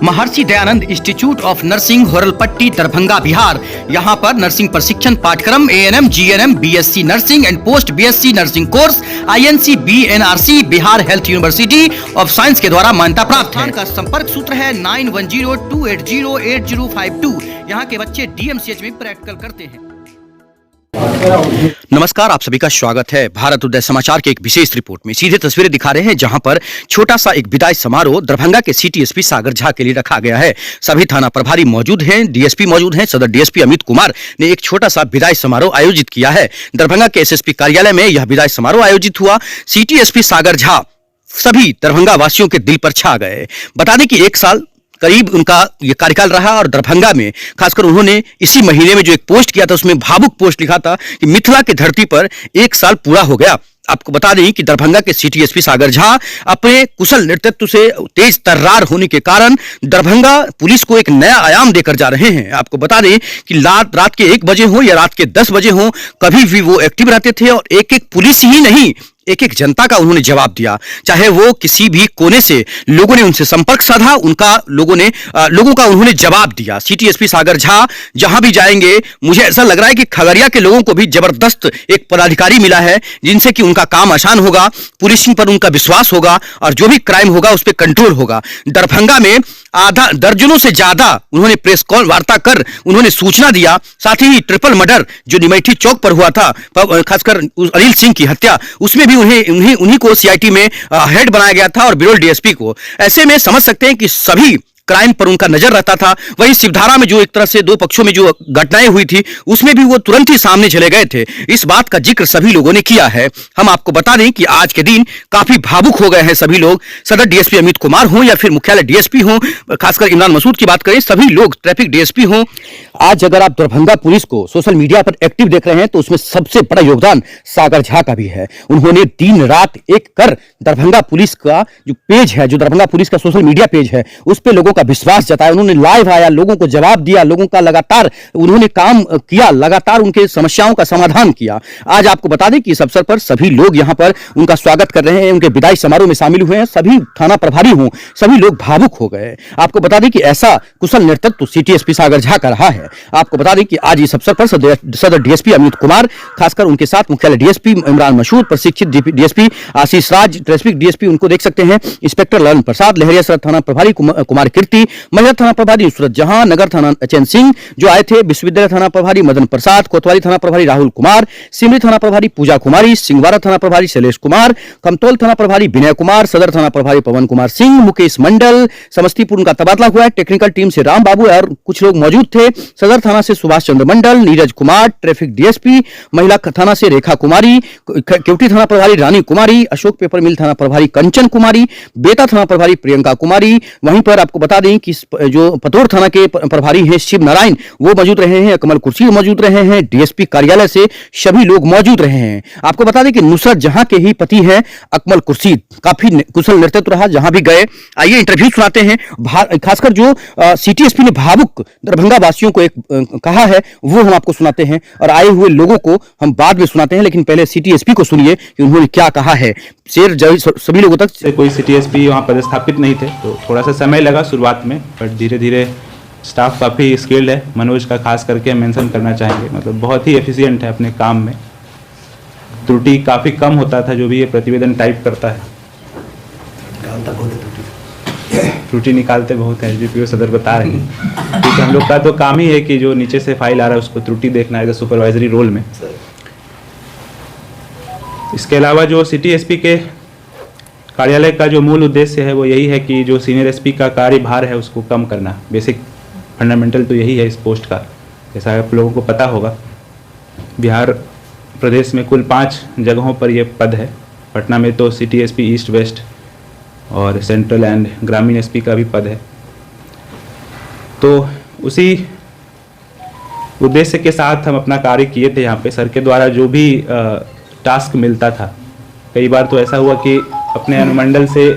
Maharshi Dayanand institute of nursing Horalpatti Darbhanga Bihar. यहाँ पर nursing प्रशिक्षण पाठ्यक्रम ANM, GNM, BSc nursing and post BSc nursing course INC BNRC Bihar health university of science के द्वारा मान्यता प्राप्त है। का संपर्क सूत्र है 9102808052। यहाँ के बच्चे DMCH में प्रैक्टिकल करते हैं। नमस्कार, आप सभी का स्वागत है भारत उदय समाचार के एक विशेष रिपोर्ट में। सीधे तस्वीरें दिखा रहे हैं जहां पर छोटा सा एक विदाई समारोह दरभंगा के सिटी एसपी सागर झा के लिए रखा गया है। सभी थाना प्रभारी मौजूद हैं, DSP मौजूद हैं। सदर DSP अमित कुमार ने एक छोटा सा विदाई समारोह आयोजित किया है। दरभंगा के SSP कार्यालय में यह विदाई समारोह आयोजित हुआ। सिटी एसपी सागर झा सभी दरभंगा वासियों के दिल पर छा गए। बता दें कि 1 साल करीब उनका ये कार्यकाल रहा और दरभंगा में खासकर उन्होंने इसी महीने में जो एक पोस्ट किया था उसमें भावुक पोस्ट लिखा था कि मिथिला की धरती पर 1 साल पूरा हो गया। आपको बता दें कि दरभंगा के सिटी एसपी सागर झा अपने कुशल नेतृत्व से तेज तर्रार होने के कारण दरभंगा पुलिस को एक नया आयाम देकर जा रहे हैं। आपको बता दें कि रात के 1 बजे हो या रात के 10 बजे हो, कभी भी वो एक्टिव रहते थे और एक पुलिस ही नहीं, एक जनता का उन्होंने जवाब दिया। चाहे वो किसी भी कोने से लोगों ने उनसे संपर्क साधा, लोगों का उन्होंने जवाब दिया। सिटी एसपी सागर झा जहां भी जाएंगे, मुझे ऐसा लग रहा है कि खगड़िया के लोगों को भी जबरदस्त एक पदाधिकारी मिला है जिनसे कि उनका काम आसान होगा, पुलिसिंग पर उनका विश्वास होगा और जो भी क्राइम होगा उस पर कंट्रोल होगा। दरभंगा में आधा दर्जनों से ज्यादा उन्होंने प्रेस कॉल वार्ता कर उन्होंने सूचना दिया। साथ ही ट्रिपल मर्डर जो निमेठी चौक पर हुआ था, खासकर अनिल सिंह की हत्या, उसमें भी उन्हीं को CIT में हेड बनाया गया था और बिरोल DSP को। ऐसे में समझ सकते हैं कि सभी क्राइम पर उनका नजर रहता था। वहीं शिवधारा में जो एक तरह से 2 पक्षों में जो घटनाएं हुई थी उसमें भी वो तुरंत ही सामने चले गए थे। इस बात का जिक्र सभी लोगों ने किया है। हम आपको बता दें कि आज के दिन काफी भावुक हो गए हैं सभी लोग। सदर DSP अमित कुमार हो या फिर मुख्यालय DSP हो, खासकर इमरान मसूद की बात करें, सभी लोग ट्रैफिक DSP हो। आज अगर आप दरभंगा पुलिस को सोशल मीडिया पर एक्टिव देख रहे हैं तो उसमें सबसे बड़ा योगदान सागर झा का भी है। उन्होंने दिन रात एक कर दरभंगा पुलिस का जो पेज है, जो दरभंगा पुलिस का सोशल मीडिया पेज है, उस पर लोगों का विश्वास जताया। उन्होंने लाइव आया, लोगों को जवाब दिया, लोगों का लगातार उन्होंने काम किया, लगातार उनके समस्याओं का समाधान किया। आज आपको बता दें कि इस अवसर पर सभी लोग यहां पर उनका स्वागत कर रहे हैं, उनके विदाई समारोह में शामिल हुए हैं। सभी थाना प्रभारी हों, सभी लोग भावुक हो गए। आपको बता दें कि ऐसा कुशल नेतृत्व सिटी एसपी सागर झा का रहा है। आपको बता दें कि आज इस अवसर पर सदर DSP अमित कुमार, खासकर उनके साथ मुख्यालय DSP इमरान मसूद, प्रशिक्षित DSP आशीष राज, ट्रैफिक DSP उनको देख सकते हैं, इंस्पेक्टर ललन प्रसाद, लहरिया सदर थाना प्रभारी कुमार कीर्ति, महिला थाना प्रभारी नुसरत जहां, नगर थाना चैन सिंह जो आए थे, विश्वविद्यालय थाना प्रभारी मदन प्रसाद, कोतवाली थाना प्रभारी राहुल कुमार, सिमरी थाना प्रभारी पूजा कुमारी, सिंहवाड़ा थाना प्रभारी शैलेश कुमार, कमतौल थाना प्रभारी विनय कुमार, सदर थाना प्रभारी पवन कुमार सिंह, मुकेश मंडल, समस्तीपुर उनका तबादला हुआ है। टेक्निकल टीम से राम बाबू और कुछ लोग मौजूद थे। सदर थाना से सुभाष चंद्र मंडल, नीरज कुमार, ट्रैफिक DSP, महिला थाना से रेखा कुमारी, केवटी थाना प्रभारी रानी कुमारी, अशोक पेपर मिल थाना प्रभारी कंचन कुमारी, बेता थाना प्रभारी प्रियंका कुमारी। वहीं पर आपको बता दें कि जो पतोर थाना के प्रभारी हैं शिव नारायण, वो मौजूद रहे हैं। अकमल कुर्सी मौजूद रहे हैं। DSP कार्यालय से सभी लोग मौजूद रहे हैं। आपको बता दें कि नुसरत जहां के ही पति हैं अकमल कुर्सी, काफी कुशल नेतृत्व रहा जहां भी गए। आइए इंटरव्यू सुनाते हैं। खासकर जो सिटी एसपी ने भावुक दरभंगा वासियों को एक कहा है वो हम आपको सुनाते हैं और आए हुए लोगों को हम बाद में सुनाते हैं, लेकिन पहले सिटी एसपी को सुनिए कि उन्होंने क्या कहा है। शेर सभी लोगों तक कोई सिटी एसपी वहाँ पदस्थापित नहीं थे तो थोड़ा सा समय लगा शुरुआत में, बट धीरे धीरे स्टाफ काफ़ी स्किल्ड है। मनोज का खास करके मेंशन करना चाहेंगे, मतलब बहुत ही एफिशिएंट है अपने काम में। त्रुटि काफ़ी कम होता था जो भी ये प्रतिवेदन टाइप करता है, त्रुटि निकालते बहुत है। GPO सदर बता रहे हैं क्योंकि हम लोग का तो काम ही है कि जो नीचे से फाइल आ रहा है उसको त्रुटि देखना है सुपरवाइजरी रोल में। इसके अलावा जो सिटी एसपी के कार्यालय का जो मूल उद्देश्य है वो यही है कि जो सीनियर एसपी का कार्यभार है उसको कम करना। बेसिक फंडामेंटल तो यही है इस पोस्ट का, जैसा आप लोगों को पता होगा। बिहार प्रदेश में कुल 5 जगहों पर ये पद है। पटना में तो सिटी एसपी ईस्ट वेस्ट और सेंट्रल एंड ग्रामीण एसपी का भी पद है। तो उसी उद्देश्य के साथ हम अपना कार्य किए थे। यहाँ पे सर के द्वारा जो भी टास्क मिलता था, कई बार तो ऐसा हुआ कि अपने अनुमंडल से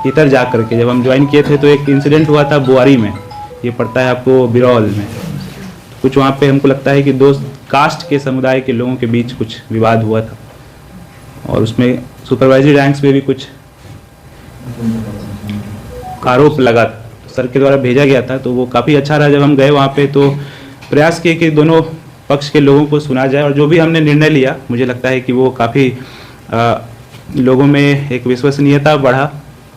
इधर जा करके जब हम ज्वाइन किए थे तो एक इंसिडेंट हुआ था बुआरी में, ये पड़ता है आपको बिरौल में। कुछ वहाँ पे हमको लगता है कि दो कास्ट के समुदाय के लोगों के बीच कुछ विवाद हुआ था और उसमें सुपरवाइजरी रैंक्स पे भी कुछ आरोप लगा था, सर के द्वारा भेजा गया था। तो वो काफ़ी अच्छा रहा, जब हम गए वहाँ पे तो प्रयास किए कि दोनों पक्ष के लोगों को सुना जाए और जो भी हमने निर्णय लिया मुझे लगता है कि वो काफ़ी लोगों में एक विश्वसनीयता बढ़ा।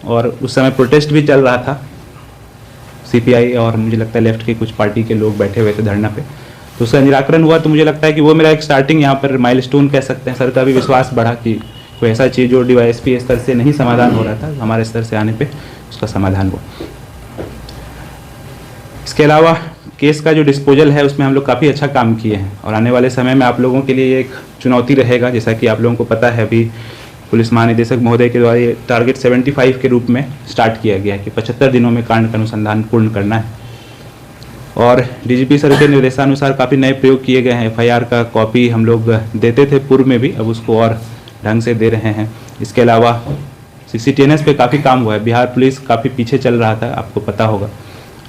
और उस समय प्रोटेस्ट भी चल रहा था, सीपीआई और मुझे लगता है लेफ्ट के कुछ पार्टी के लोग बैठे हुए थे धरना पे, तो उसका निराकरण हुआ। तो मुझे लगता है कि वो मेरा एक स्टार्टिंग यहाँ पर माइलस्टोन कह सकते हैं। सर का भी विश्वास बढ़ा कि कोई ऐसा चीज़ जो डीवाईएसपी स्तर से नहीं समाधान हो रहा था, हमारे स्तर से आने पे उसका समाधान हुआ। इसके अलावा केस का जो डिस्पोजल है उसमें हम लोग काफ़ी अच्छा काम किए हैं और आने वाले समय में आप लोगों के लिए ये एक चुनौती रहेगा। जैसा कि आप लोगों को पता है, अभी पुलिस महानिदेशक महोदय के द्वारा ये टारगेट 75 के रूप में स्टार्ट किया गया है कि 75 दिनों में कांड का अनुसंधान पूर्ण करना है। और डीजीपी सर के निर्देशानुसार काफ़ी नए प्रयोग किए गए हैं। एफआईआर का कॉपी हम लोग देते थे पूर्व में भी, अब उसको और ढंग से दे रहे हैं। इसके अलावा CCTNS पे काफ़ी काम हुआ है। बिहार पुलिस काफ़ी पीछे चल रहा था, आपको पता होगा।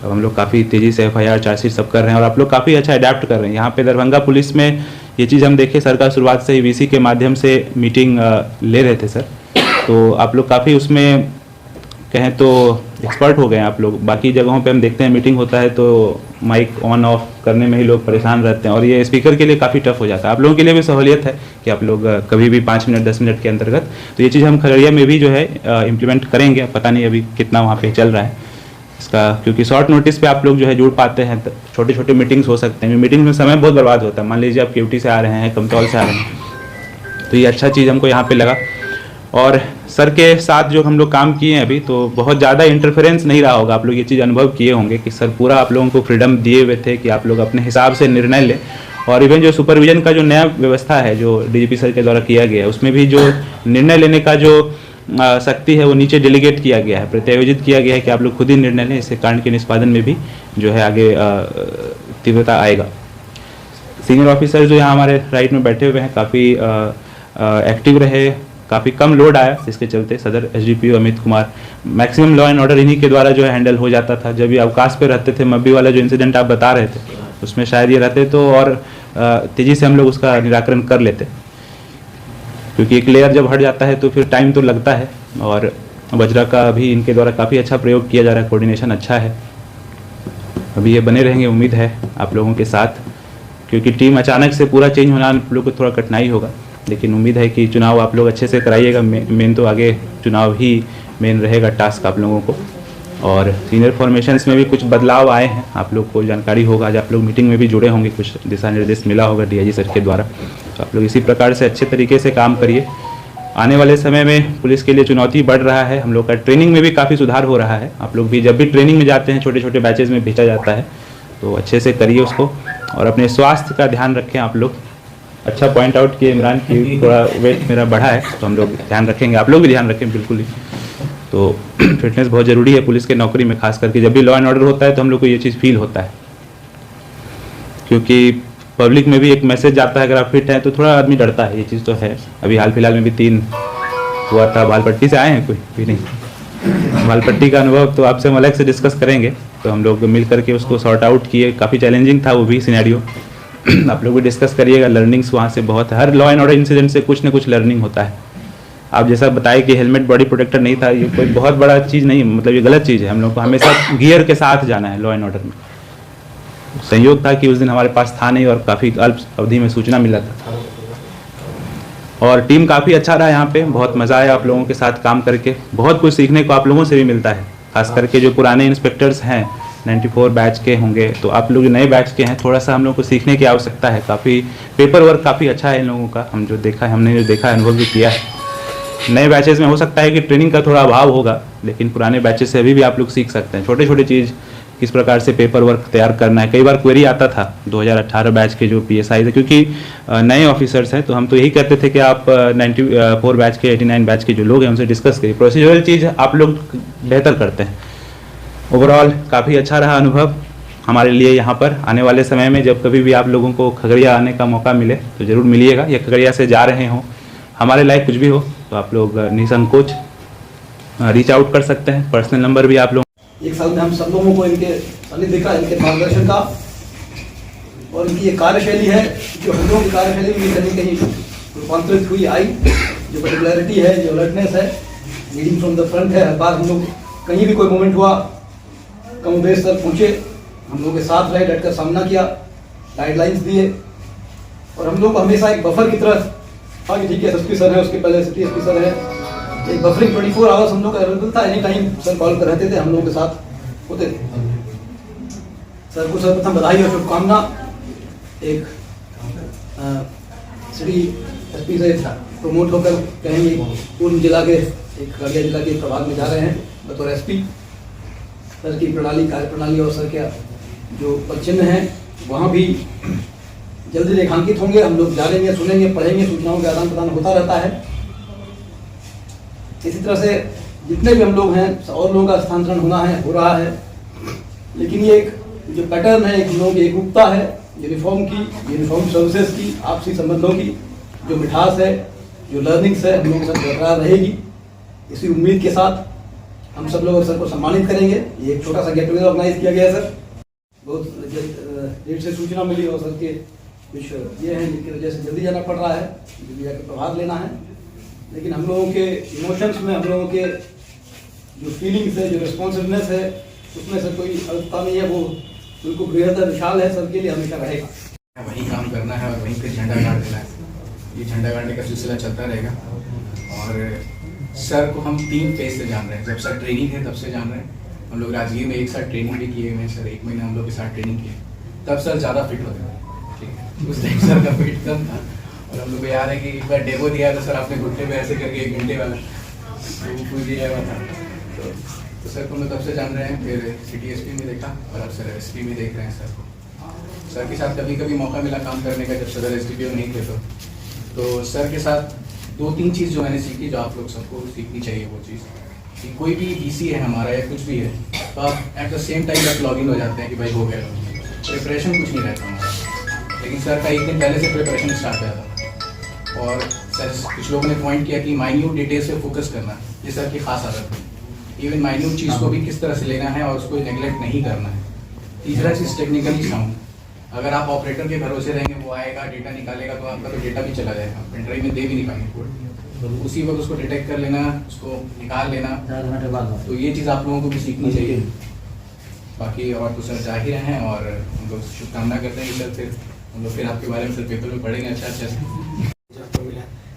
अब हम लोग काफ़ी तेज़ी से एफआईआर चार्जशीट सब कर रहे हैं और आप लोग काफ़ी अच्छा अडेप्ट कर रहे हैं। यहाँ पे दरभंगा पुलिस में ये चीज़ हम देखे, सरकार शुरुआत से ही VC के माध्यम से मीटिंग ले रहे थे सर, तो आप लोग काफ़ी उसमें कहें तो एक्सपर्ट हो गए हैं आप लोग। बाकी जगहों पे हम देखते हैं मीटिंग होता है तो माइक ऑन ऑफ करने में ही लोग परेशान रहते हैं और ये स्पीकर के लिए काफ़ी टफ हो जाता है। आप लोगों के लिए भी सहूलियत है कि आप लोग कभी भी 5 मिनट 10 मिनट के अंतर्गत, तो ये चीज़ हम खगड़िया में भी जो है इम्प्लीमेंट करेंगे। पता नहीं अभी कितना वहाँ पे चल रहा है इसका, क्योंकि शॉर्ट नोटिस पे आप लोग जो है जुड़ पाते हैं, छोटे छोटे मीटिंग्स हो सकते हैं। मीटिंग में समय बहुत बर्बाद होता है। मान लीजिए आप केवटी से आ रहे हैं, कमतौल से आ रहे हैं, तो ये अच्छा चीज़ हमको यहाँ पे लगा। और सर के साथ जो हम लोग काम किए हैं अभी, तो बहुत ज़्यादा इंटरफेरेंस नहीं रहा होगा। आप लोग ये चीज़ अनुभव किए होंगे कि सर पूरा आप लोगों को फ्रीडम दिए हुए थे कि आप लोग अपने हिसाब से निर्णय लें। और इवन जो सुपरविजन का जो नया व्यवस्था है जो डीजीपी सर के द्वारा किया गया है, उसमें भी जो निर्णय लेने का जो शक्ति है वो नीचे डेलीगेट किया गया है, प्रत्यायोजित किया गया है कि आप लोग खुद ही निर्णय लें। इससे कांड के निष्पादन में भी जो है आगे तीव्रता आएगा। सीनियर ऑफिसर जो यहाँ हमारे राइट में बैठे हुए हैं काफ़ी एक्टिव रहे, काफ़ी कम लोड आया, जिसके चलते सदर SDPO Amit Kumar maximum law and order इन्हीं के द्वारा जो है हैंडल हो जाता था। जब भी अवकाश पे रहते थे, मब्बी वाला जो इंसिडेंट आप बता रहे थे उसमें शायद ये रहते तो और तेज़ी से हम लोग उसका निराकरण कर लेते, क्योंकि एक लेयर जब हट जाता है तो फिर टाइम तो लगता है। और वज्रा का भी इनके द्वारा काफ़ी अच्छा प्रयोग किया जा रहा है, कोऑर्डिनेशन अच्छा है। अभी ये बने रहेंगे, उम्मीद है आप लोगों के साथ, क्योंकि टीम अचानक से पूरा चेंज होना आप लोग को थोड़ा कठिनाई होगा, लेकिन उम्मीद है कि चुनाव आप लोग अच्छे से कराइएगा। मेन तो आगे चुनाव ही मेन रहेगा टास्क आप लोगों को। और सीनियर फॉर्मेशंस में भी कुछ बदलाव आए हैं, आप लोग को जानकारी होगा। आज आप लोग मीटिंग में भी जुड़े होंगे, कुछ दिशा निर्देश मिला होगा DIG सर के द्वारा। तो आप लोग इसी प्रकार से अच्छे तरीके से काम करिए। आने वाले समय में पुलिस के लिए चुनौती बढ़ रहा है। हम लोग का ट्रेनिंग में भी काफ़ी सुधार हो रहा है। आप लोग भी जब भी ट्रेनिंग में जाते हैं, छोटे छोटे बैचेज में भेजा जाता है, तो अच्छे से करिए उसको। और अपने स्वास्थ्य का ध्यान रखें आप लोग। अच्छा पॉइंट आउट किए इमरान की थोड़ा वेट मेरा बढ़ा है, तो हम लोग ध्यान रखेंगे, आप लोग भी ध्यान रखें बिल्कुल ही। तो फिटनेस बहुत ज़रूरी है पुलिस के नौकरी में, खास करके जब भी लॉ एंड ऑर्डर होता है तो हम लोग को ये चीज़ फील होता है, क्योंकि पब्लिक में भी एक मैसेज जाता है अगर आप फिट हैं तो थोड़ा आदमी डरता है। ये चीज़ तो है। अभी हाल फिलहाल में भी 3 हुआ था। बालपट्टी से आए हैं कोई भी नहीं? बालपट्टी का अनुभव तो आपसे हम अलग से डिस्कस करेंगे। तो हम लोग मिल करके उसको सॉर्ट आउट किए, काफ़ी चैलेंजिंग था वो भी सिनेरियो। आप लोग भी डिस्कस करिएगा, लर्निंग्स वहाँ से बहुत है। हर लॉ एंड ऑर्डर इंसिडेंट से कुछ ना कुछ लर्निंग होता है। आप जैसा बताए कि हेलमेट बॉडी प्रोटेक्टर नहीं था, ये कोई बहुत बड़ा चीज़ नहीं, मतलब ये गलत चीज़ है। हम लोग को हमेशा गियर के साथ जाना है लॉ एंड ऑर्डर में। संयोग था कि उस दिन हमारे पास था नहीं और काफ़ी अल्प अवधि में सूचना मिला था। और टीम काफ़ी अच्छा रहा यहाँ पे, बहुत मज़ा आया आप लोगों के साथ काम करके। बहुत कुछ सीखने को आप लोगों से भी मिलता है, खास करके जो पुराने इंस्पेक्टर्स हैं 94 बैच के होंगे, तो आप लोग जो नए बैच के हैं, थोड़ा सा हम लोग को सीखने की आवश्यकता है। काफ़ी पेपर वर्क काफ़ी अच्छा है इन लोगों का, हमने जो देखा है, अनुभव भी किया है। नए बैचेस में हो सकता है कि ट्रेनिंग का थोड़ा अभाव होगा, लेकिन पुराने बैचेस से अभी भी आप लोग सीख सकते हैं छोटे छोटे चीज़, किस प्रकार से पेपर वर्क तैयार करना है। कई बार क्वेरी आता था 2018 बैच के जो PSI थे, क्योंकि नए ऑफिसर्स हैं, तो हम तो यही कहते थे कि आप 94 बैच के 89 बैच के जो लोग हैं उनसे डिस्कस करिए। प्रोसीजरल चीज़ आप लोग बेहतर करते हैं। ओवरऑल काफ़ी अच्छा रहा अनुभव हमारे लिए यहाँ पर। आने वाले समय में जब कभी भी आप लोगों को खगड़िया आने का मौका मिले तो ज़रूर मिलिएगा, या खगड़िया से जा रहे हों, हमारे लायक कुछ भी हो, तो आप लोग निसंकोच रीच आउट कर सकते हैं। पर्सनल नंबर भी आप लोग। एक साल में हम सब लोगों को इनके सानिध्य का, इनके मार्गदर्शन का और इनकी एक कार्यशैली है जो हम लोगों की कार्यशैली में कहीं कहीं रूपांतरित हुई आई, जो पर्टिकुलरिटी है, जो अलर्टनेस है, लीडिंग फ्रॉम द फ्रंट है। हर बार हम लोग कहीं भी कोई मोमेंट हुआ कम बेस तक पहुँचे, हम लोग के साथ रहे, डट कर सामना किया, गाइडलाइंस दिए और हम लोग को हमेशा एक बफर की तरह, हाँ ठीक है एसएसपी सर है, उसके पहले सिटी एसपी सर है, एक बफरिंग 24 आवर्स हम लोग का अवेलेबल था, एनी टाइम सर कॉल पर रहते थे, हम लोगों के साथ होते थे। सर को सर्वप्रथम बधाई और शुभकामना। एक सिटी एसपी से प्रमोट होकर कहेंगे पूर्ण जिला के एक खगड़िया जिला के प्रभाग में जा रहे हैं बतौर एसपी। सर की प्रणाली, कार्य प्रणाली और सर के जो पदचिन्ह हैं वहाँ भी जल्दी रेखांकित होंगे। हम लोग जानेंगे, सुनेंगे, पढ़ेंगे, सूचनाओं का आदान प्रदान होता रहता है। इसी तरह से जितने भी हम लोग हैं और लोगों का स्थानांतरण होना है, हो रहा है, लेकिन ये एक जो पैटर्न है, एक हम लोगों की एकरूपता है यूनिफॉर्म की, यूनिफॉर्म सर्विसेज की, आपसी संबंधों की जो मिठास है, जो लर्निंग्स है, हम लोगों के साथ बरकरार रहेगी। इसी उम्मीद के साथ हम सब लोग सर को सम्मानित करेंगे। ये एक छोटा सा गेट टुगेदर ऑर्गेनाइज किया गया है सर, बहुत देर से सूचना मिली और सर के कुछ ये हैं जिनकी वजह से जल्दी जाना पड़ रहा है, जल्दी जाकर प्रभाग लेना है। लेकिन हम लोगों के इमोशंस में, हम लोगों के जो फीलिंग्स है, जो रिस्पॉन्सिवनेस है, उसमें सर कोई अल्पता नहीं है, वो बिल्कुल बृहद विशाल है, सर के लिए हमेशा रहेगा। वहीं काम करना है और वहीं पे झंडा गाड़ देना है। ये झंडा गाड़ने का सिलसिला चलता रहेगा। और सर को हम 3 फेज से जान रहे हैं। जब सर ट्रेनिंग है तब से जान रहे हैं। हम लोग राजगीर में एक साथ ट्रेनिंग भी किए हुए हैं सर, 1 महीना हम लोग के साथ ट्रेनिंग किए, तब सर ज़्यादा फिट होते थे, ठीक है। उस टाइम सर का वेट कम था और हम लोग को याद है कि एक बार डेमो दिया तो सर आपने घुटने में ऐसे करके 1 घंटे वाला तो पूछ दिया हुआ था। तो सर को हम लोग तब से जान रहे हैं। फिर सिटी एसपी में देखा और अब सर एसपी में देख रहे हैं सर को। सर के साथ कभी कभी मौका मिला काम करने का जब सदर एसडीपीओ नहीं थे तो सर के साथ 2-3 चीज़ जो मैंने सीखी, जो आप लोग सबको सीखनी चाहिए, वो चीज़ कि कोई भी डीसी है हमारा या कुछ भी है तो आप एट द सेम टाइम बस लॉगिन हो जाते हैं कि भाई हो गया, प्रिपरेशन कुछ नहीं रहता हमारा। लेकिन सर का 1 दिन पहले से प्रिपरेशन स्टार्ट किया था। और सर कुछ लोगों ने पॉइंट किया कि माइन्यूट डिटेल्स पे फोकस करना, ये सर की खास आदत है। इवन माइन्यूट चीज़ को भी किस तरह से लेना है और उसको नेगलेक्ट नहीं करना है। तीसरा चीज़ टेक्निकली साउंड। अगर आप ऑपरेटर के भरोसे रहेंगे, वो आएगा डेटा निकालेगा तो आपका तो डेटा भी चला जाएगा, पेन ड्राइव में दे भी नहीं पाएंगे कोड। तो उसी वक्त उसको डिटेक्ट कर लेना, उसको निकाल लेना, तो ये चीज़ आप लोगों को भी सीखनी चाहिए। बाकी और तो सर जा ही रहे हैं और हम लोग शुभकामना करते हैं कि सर फिर हम लोग फिर आपके बारे में सर पेपर में पढ़ेंगे अच्छा से।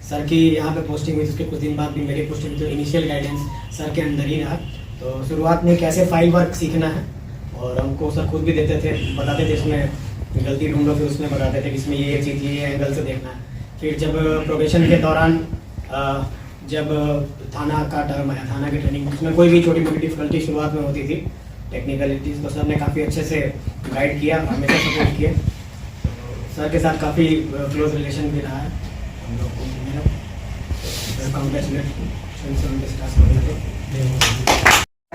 सर की यहाँ पे पोस्टिंग हुई, उसके कुछ दिन बाद भी मेरी पोस्टिंग हुई, तो इनिशियल गाइडेंस सर के अंदर ही रहा। तो शुरुआत में कैसे फाइल वर्क सीखना है और हमको सर खुद भी देते थे, बताते थे इसमें गलती ढूंढो, फिर उसमें बताते थे कि इसमें ये चीज़ ये एंगल से देखना है। फिर जब प्रोबेशन के दौरान जब थाना का टर्म आया, थाना की ट्रेनिंग, उसमें कोई भी छोटी मोटी डिफिकल्टी शुरुआत में होती थी, टेक्निकलिटीज़, तो सर ने काफ़ी अच्छे से गाइड किया, हमेशा सपोर्ट किया। सर के साथ काफ़ी क्लोज रिलेशन भी रहा है हम लोग को।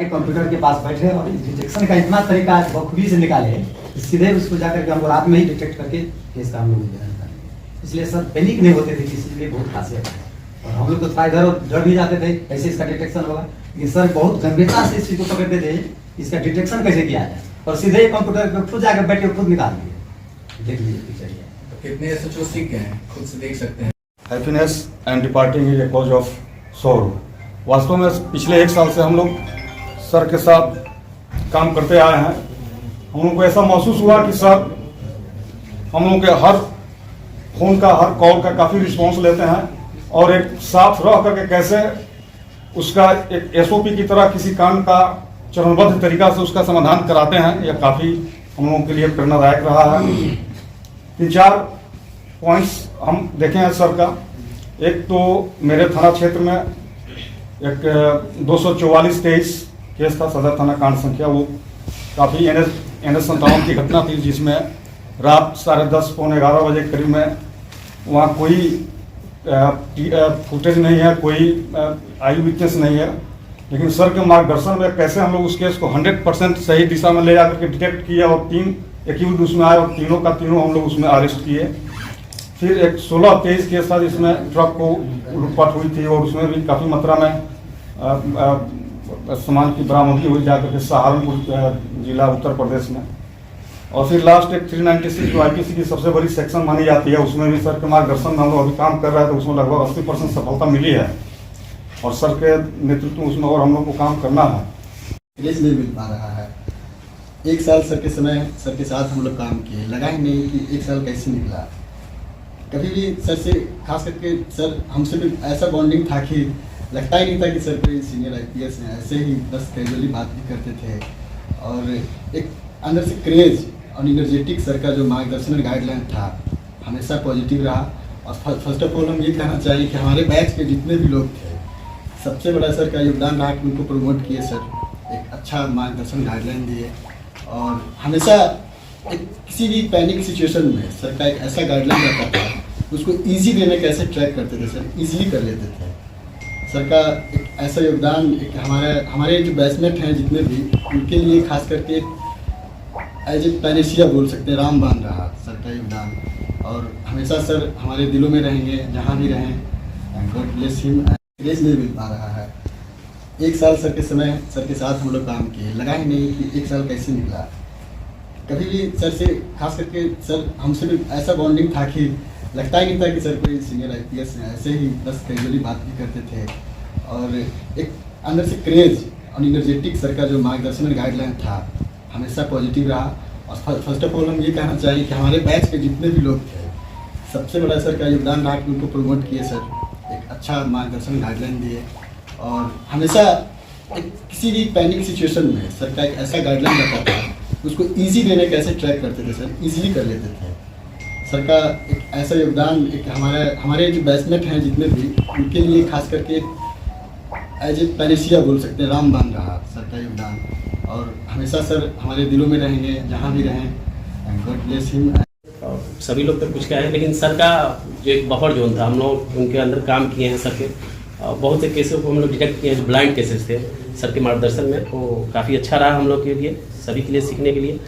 कंप्यूटर के पास बैठे और डिटेक्शन का इतना तरीका बखूबी से निकाले, सीधे उसको जाकर के हमको रात में ही डिटेक्ट करके केस का हम लोग निवारण करें। इसलिए सर पैनिक नहीं होते थे, इसलिए बहुत खासियत है। और हम लोग तो थोड़ा इधर डर भी जाते थे कैसे इसका डिटेक्शन होगा, लेकिन सर बहुत गंभीरता से इस चीज़ को पकड़ते थे, इसका डिटेक्शन कैसे किया जाए, और सीधे कंप्यूटर पर खुद जाकर बैठ के खुद निकाल दिए। देख लीजिए पिक्चर। तो कितने एसएचओ सीख गए हैं, खुद से देख सकते हैं। Happiness and departing is a cause of सोरो। वास्तव में पिछले 1 साल से हम लोग सर के साथ काम करते आए हैं। हम लोग को ऐसा महसूस हुआ कि सर हम लोग के हर फ़ोन का, हर कॉल का काफ़ी रिस्पॉन्स लेते हैं और एक साथ रह करके कैसे उसका एक एसओपी की तरह किसी काम का चरणबद्ध तरीका से उसका समाधान कराते हैं, यह काफ़ी हम लोगों के लिए प्रेरणादायक रहा है। 3-4 पॉइंट्स हम देखे हैं सर का। एक तो मेरे थाना क्षेत्र में एक 244-23 केस था, सदर थाना कांड संख्या, वो काफ़ी NS 57 की घटना थी, जिसमें रात 10:30 पौने 11 बजे करीब में वहाँ कोई फुटेज नहीं है, कोई आई विटनेस नहीं है, लेकिन सर के मार्गदर्शन में कैसे हम लोग उस केस को 100% सही दिशा में ले जाकर के डिटेक्ट किया और 3 एक्यूज उसमें आए और तीनों का तीनों हम लोग उसमें अरेस्ट किए। फिर एक 16-23 केस था जिसमें ट्रक को लूटपाट हुई थी और उसमें भी काफ़ी मात्रा में सामान की बरामदगी हुई जाकर के सहारनपुर जिला उत्तर प्रदेश में। और फिर लास्ट एक 396 जो आईपीसी की सबसे बड़ी सेक्शन मानी जाती है, उसमें भी सर के मार्गदर्शन में हम लोग अभी काम कर रहे हैं, तो उसमें लगभग 80% सफलता मिली है और सर के नेतृत्व में उसमें और हम लोग को काम करना है। रिलीज नहीं मिल पा रहा है। एक साल सर के समय सर के साथ हम लोग काम किए, लगा ही नहीं कि एक साल कैसे निकला। कभी भी सर से खास करके सर हमसे भी ऐसा बॉन्डिंग था कि लगता ही नहीं था कि सर कोई सीनियर आईपीएस हैं, ऐसे ही बस कैजुअली बात भी करते थे और एक अंदर से क्रेज और इनर्जेटिक सर का जो मार्गदर्शन और गाइडलाइन था हमेशा पॉजिटिव रहा। और फर्स्ट ऑफ ऑल हम ये कहना चाहिए कि हमारे बैच के जितने भी लोग थे, सबसे बड़ा सर का योगदान रहा कि उनको प्रमोट किए सर, एक अच्छा मार्गदर्शन गाइडलाइन दिए और हमेशा एक किसी भी पैनिक सिचुएशन में सर का एक ऐसा गाइडलाइन रहता था, उसको इजी वे में कैसे ट्रैक करते थे सर, इजीली कर लेते थे। सर का एक ऐसा योगदान एक हमारे जो बैचमेट हैं जितने भी, उनके लिए खास करके एज ए पैनेशिया बोल सकते हैं, रामबाण रहा सर का योगदान और हमेशा सर हमारे दिलों में रहेंगे जहाँ भी रहें। God bless him. ग्रेस नहीं मिल पा रहा है। एक साल सर के समय सर के साथ हम लोग काम किए, लगा ही नहीं कि एक साल कैसे निकला। कभी भी सर से खास करके सर हमसे भी ऐसा बॉन्डिंग था कि लगता ही नहीं था कि सर कोई सीनियर आईपीएस हैं, ऐसे ही बस कैजुअली बात भी करते थे और एक अंदर से क्रेज और इनर्जेटिक सर का जो मार्गदर्शन और गाइडलाइन था हमेशा पॉजिटिव रहा। और फर्स्ट ऑफ ऑल हम ये कहना चाहिए कि हमारे बैच के जितने भी लोग थे, सबसे बड़ा सर का योगदान रहा कि उनको प्रमोट किए सर, एक अच्छा मार्गदर्शन गाइडलाइन दिए और हमेशा एक किसी भी पैनिक सिचुएशन में सर का एक ऐसा गाइडलाइन रहता था, उसको इजी वे में कैसे ट्रैक करते थे सर, इजीली कर लेते थे। सर का एक ऐसा योगदान एक हमारे जो बैचमेट हैं जितने भी, उनके लिए खास करके एज ए पैनेशिया बोल सकते हैं, रामबाण रहा सर का योगदान और हमेशा सर हमारे दिलों में रहेंगे जहाँ भी रहें। God bless him. सभी लोग तो कुछ क्या है, लेकिन सर का जो एक बफर जोन था, हम लोग उनके अंदर काम किए हैं। सर के बहुत से केसों को हम लोग डिटेक्ट किए हैं जो ब्लाइंड केसेस थे, सर के मार्गदर्शन में वो काफ़ी अच्छा रहा हम लोग के लिए, सभी के लिए सीखने के लिए।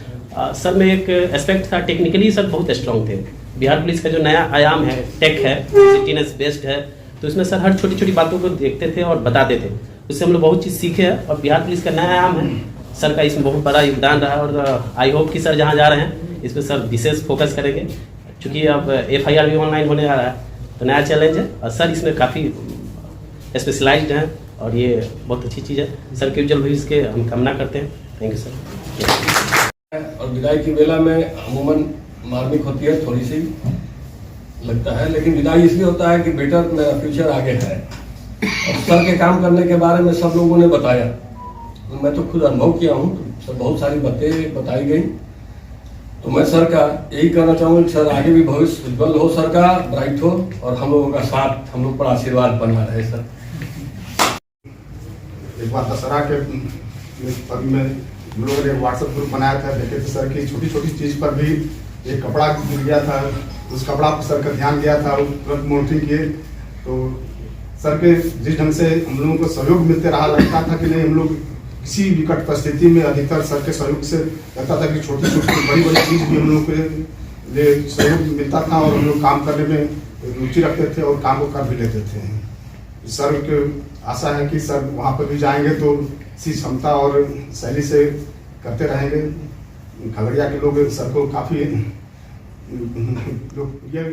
सर में एक एस्पेक्ट था, टेक्निकली सर बहुत स्ट्रांग थे। बिहार पुलिस का जो नया आयाम है, टेक है, सिटीनेस बेस्ड है, तो इसमें सर हर छोटी छोटी बातों को देखते थे और बताते थे, उससे हम लोग बहुत चीज़ सीखे हैं। और बिहार पुलिस का नया आयाम है, सर का इसमें बहुत बड़ा योगदान रहा और आई होप कि सर जहाँ जा रहे हैं इस पर सर विशेष फोकस करेंगे, क्योंकि अब FIR भी ऑनलाइन होने आ रहा है, तो नया चैलेंज है और सर इसमें काफ़ी स्पेशलाइज्ड हैं और ये बहुत अच्छी चीज़ है। सर के उज्जवल भविष्य के हम कामना करते हैं। Thank you sir. और विदाई की बेला में अमूमन मार्मिक होती है, थोड़ी सी लगता है, लेकिन विदाई इसलिए होता है कि बेटर मेरा फ्यूचर आगे है। और सर के काम करने के बारे में सब लोगों ने बताया, मैं तो खुद अनुभव किया हूँ, तो बहुत सारी बातें बताई गई। तो मैं सर का यही कहना चाहूँगा कि सर आगे भी भविष्य उज्जवल हो, सर का ब्राइट हो और हम लोगों का साथ हम लोग पर आशीर्वाद बना रहे। सर एक बार दशहरा के पर में हम लोगों ने व्हाट्सएप ग्रुप बनाया था, देखे थे सर की छोटी छोटी चीज़ पर भी एक कपड़ा गिर गया था, उस कपड़ा पर सर का ध्यान गया था, तुरंत मॉनिटरिंग किए। तो सर के जिस ढंग से हम लोगों को सहयोग मिलते रहा, लगता था कि नहीं हम लोग किसी विकट परिस्थिति में अधिकतर सर के सहयोग से लगता था कि छोटी छोटी बड़ी बड़ी चीज़ भी हम लोग के लिए सहयोग मिलता था और हम लोग काम करने में रुचि रखते थे और काम को कर भी लेते थे। सर के आशा है कि सर वहाँ पर भी जाएंगे तो इसी क्षमता और शैली से करते रहेंगे। खगड़िया के लोग सर को काफ़ी लोग ये